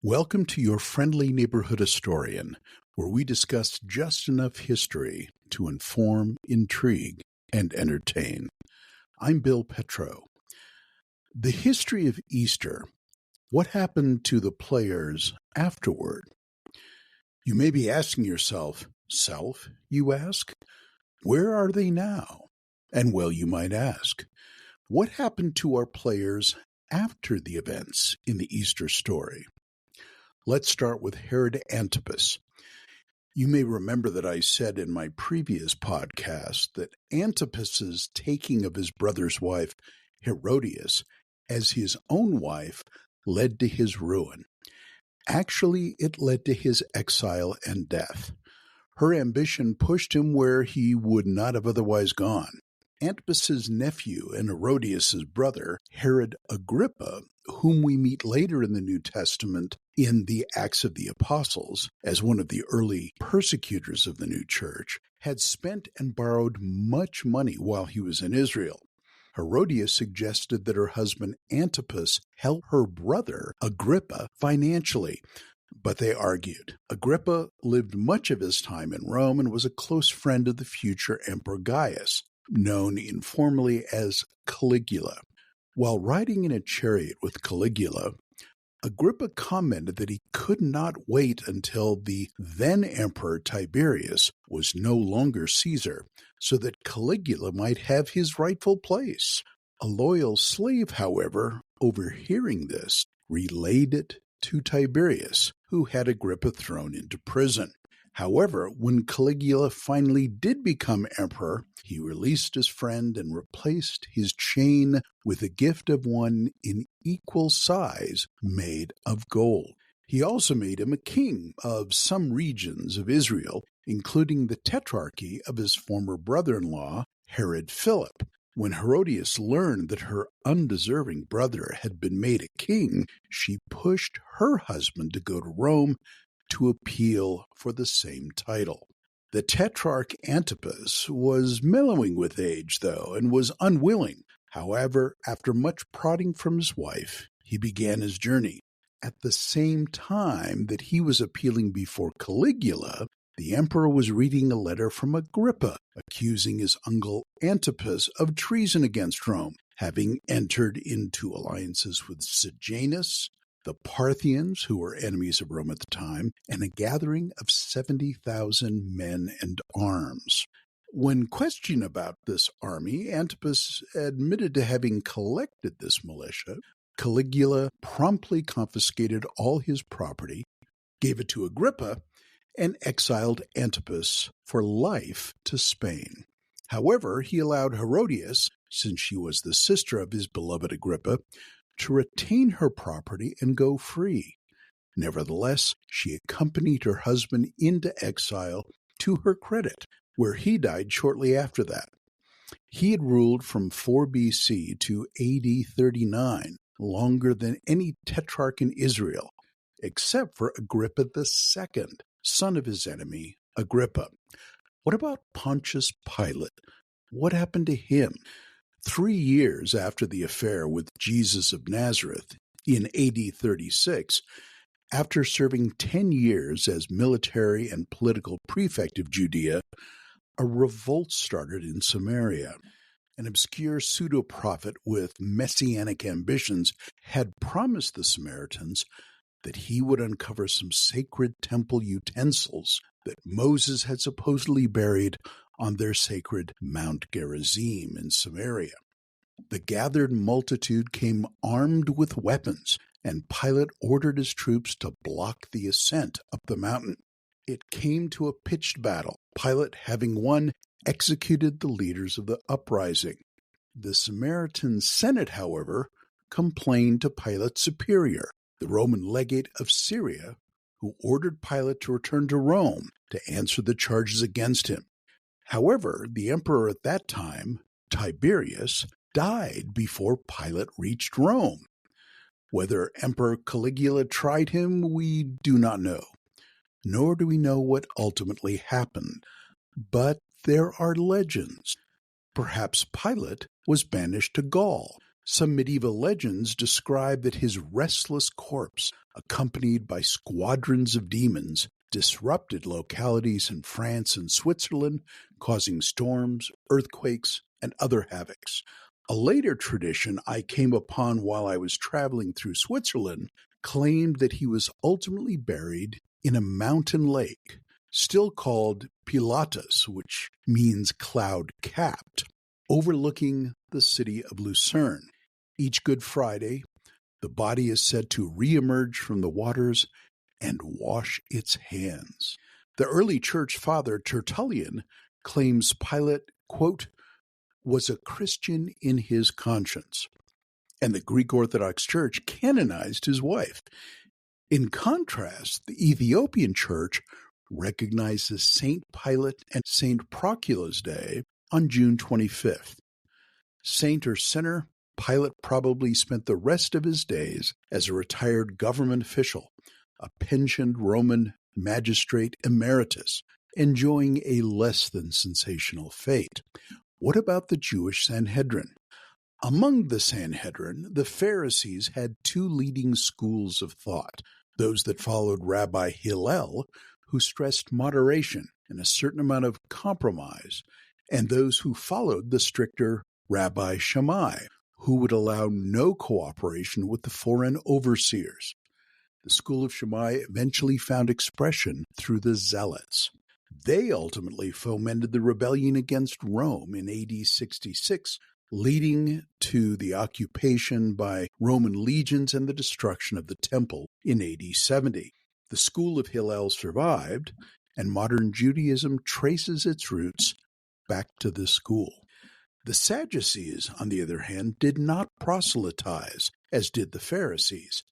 Welcome to your friendly neighborhood historian, where we discuss just enough history to inform, intrigue, and entertain. I'm Bill Petro. The history of Easter. What happened to the players afterward? You may be asking yourself, self, you ask? Where are they now? And well, you might ask, what happened to our players after the events in the Easter story? Let's start with Herod Antipas. You may remember that I said in my previous podcast that Antipas's taking of his brother's wife, Herodias, as his own wife led to his ruin. Actually, it led to his exile and death. Her ambition pushed him where he would not have otherwise gone. Antipas's nephew and Herodias' brother, Herod Agrippa, whom we meet later in the New Testament in the Acts of the Apostles as one of the early persecutors of the new church, had spent and borrowed much money while he was in Israel. Herodias suggested that her husband Antipas help her brother Agrippa financially, but they argued. Agrippa lived much of his time in Rome and was a close friend of the future Emperor Gaius, known informally as Caligula. While riding in a chariot with Caligula, Agrippa commented that he could not wait until the then Emperor Tiberius was no longer Caesar, so that Caligula might have his rightful place. A loyal slave, however, overhearing this, relayed it to Tiberius, who had Agrippa thrown into prison. However, when Caligula finally did become emperor, he released his friend and replaced his chain with a gift of one in equal size made of gold. He also made him a king of some regions of Israel, including the tetrarchy of his former brother-in-law, Herod Philip. When Herodias learned that her undeserving brother had been made a king, she pushed her husband to go to Rome to appeal for the same title. The tetrarch Antipas was mellowing with age, though, and was unwilling. However, after much prodding from his wife, he began his journey. At the same time that he was appealing before Caligula, the emperor was reading a letter from Agrippa, accusing his uncle Antipas of treason against Rome, having entered into alliances with Sejanus, the Parthians, who were enemies of Rome at the time, and a gathering of 70,000 men and arms. When questioned about this army, Antipas admitted to having collected this militia. Caligula promptly confiscated all his property, gave it to Agrippa, and exiled Antipas for life to Spain. However, he allowed Herodias, since she was the sister of his beloved Agrippa, to retain her property and go free. Nevertheless, she accompanied her husband into exile to her credit, where he died shortly after that. He had ruled from 4 BC to AD 39, longer than any tetrarch in Israel, except for Agrippa II, son of his enemy, Agrippa. What about Pontius Pilate? What happened to him? 3 years after the affair with Jesus of Nazareth, in AD 36, after serving 10 years as military and political prefect of Judea, a revolt started in Samaria. An obscure pseudo-prophet with messianic ambitions had promised the Samaritans that he would uncover some sacred temple utensils that Moses had supposedly buried on their sacred Mount Gerizim in Samaria. The gathered multitude came armed with weapons, and Pilate ordered his troops to block the ascent up the mountain. It came to a pitched battle. Pilate, having won, executed the leaders of the uprising. The Samaritan Senate, however, complained to Pilate's superior, the Roman legate of Syria, who ordered Pilate to return to Rome to answer the charges against him. However, the emperor at that time, Tiberius, died before Pilate reached Rome. Whether Emperor Caligula tried him, we do not know, nor do we know what ultimately happened. But there are legends. Perhaps Pilate was banished to Gaul, Some medieval legends describe that his restless corpse, accompanied by squadrons of demons, disrupted localities in France and Switzerland, causing storms, earthquakes, and other havocs. A later tradition I came upon while I was traveling through Switzerland claimed that he was ultimately buried in a mountain lake, still called Pilatus, which means cloud-capped, overlooking the city of Lucerne. Each Good Friday, the body is said to reemerge from the waters and wash its hands. The early church father Tertullian claims Pilate, quote, was a Christian in his conscience, and the Greek Orthodox Church canonized his wife. In contrast, the Ethiopian Church recognizes Saint Pilate and Saint Procula's Day on June 25th. Saint or sinner, Pilate probably spent the rest of his days as a retired government official, a pensioned Roman magistrate emeritus, enjoying a less than sensational fate. What about the Jewish Sanhedrin? Among the Sanhedrin, the Pharisees had two leading schools of thought, those that followed Rabbi Hillel, who stressed moderation and a certain amount of compromise, and those who followed the stricter Rabbi Shammai, who would allow no cooperation with the foreign overseers. The school of Shammai eventually found expression through the Zealots. They ultimately fomented the rebellion against Rome in AD 66, leading to the occupation by Roman legions and the destruction of the temple in AD 70. The school of Hillel survived, and modern Judaism traces its roots back to this school. The Sadducees, on the other hand, did not proselytize, as did the Pharisees.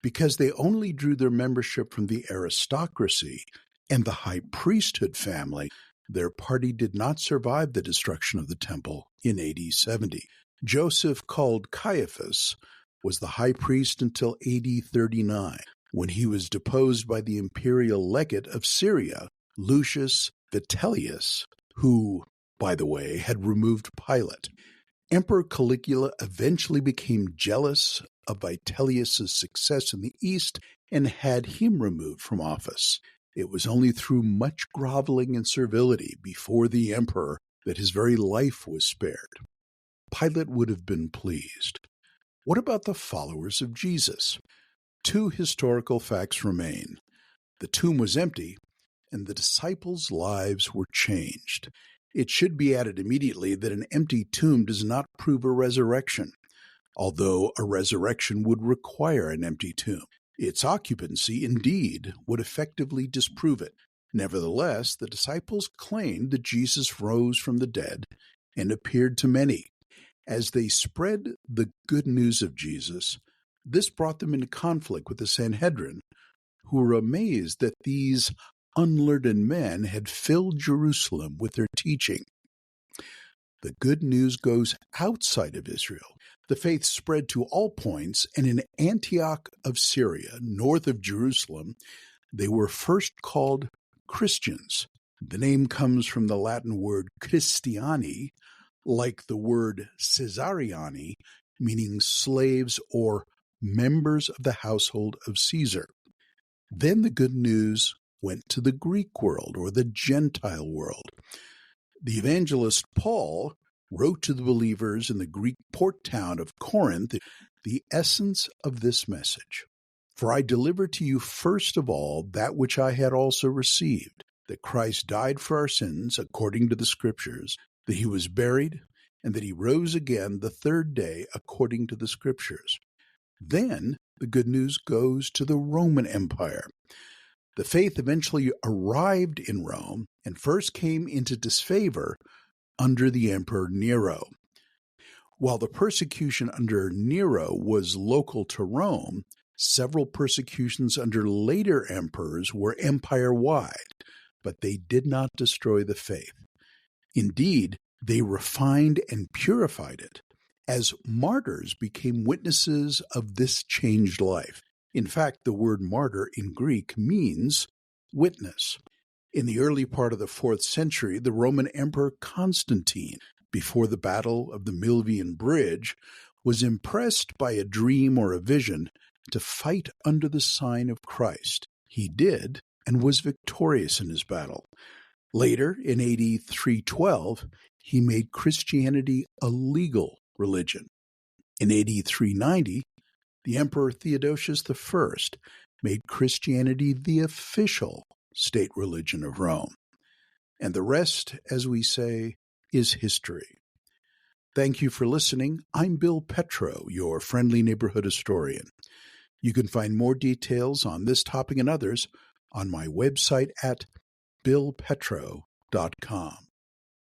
Because they only drew their membership from the aristocracy and the high priesthood family, their party did not survive the destruction of the temple in AD 70. Joseph, called Caiaphas, was the high priest until AD 39, when he was deposed by the imperial legate of Syria, Lucius Vitellius, who, by the way, had removed Pilate. Emperor Caligula eventually became jealous of Vitellius' success in the East and had him removed from office. It was only through much groveling and servility before the emperor that his very life was spared. Pilate would have been pleased. What about the followers of Jesus? Two historical facts remain. The tomb was empty, and the disciples' lives were changed. It should be added immediately that an empty tomb does not prove a resurrection, although a resurrection would require an empty tomb. Its occupancy, indeed, would effectively disprove it. Nevertheless, the disciples claimed that Jesus rose from the dead and appeared to many. As they spread the good news of Jesus, this brought them into conflict with the Sanhedrin, who were amazed that these unlearned men had filled Jerusalem with their teaching. The good news goes outside of Israel. The faith spread to all points, and in Antioch of Syria, north of Jerusalem, they were first called Christians. The name comes from the Latin word Christiani, like the word Caesariani, meaning slaves or members of the household of Caesar. Then the good news went to the Greek world, or the Gentile world. The evangelist Paul wrote to the believers in the Greek port town of Corinth the essence of this message. For I delivered to you first of all that which I had also received, that Christ died for our sins according to the Scriptures, that he was buried, and that he rose again the third day according to the Scriptures. Then the good news goes to the Roman Empire. The faith eventually arrived in Rome and first came into disfavor under the Emperor Nero. While the persecution under Nero was local to Rome, several persecutions under later emperors were empire-wide, but they did not destroy the faith. Indeed, they refined and purified it, as martyrs became witnesses of this changed life. In fact, the word martyr in Greek means witness. In the early part of the 4th century, the Roman Emperor Constantine, before the Battle of the Milvian Bridge, was impressed by a dream or a vision to fight under the sign of Christ. He did, and was victorious in his battle. Later, in AD 312, he made Christianity a legal religion. In AD 390, the Emperor Theodosius I made Christianity the official state religion of Rome. And the rest, as we say, is history. Thank you for listening. I'm Bill Petro, your friendly neighborhood historian. You can find more details on this topic and others on my website at billpetro.com.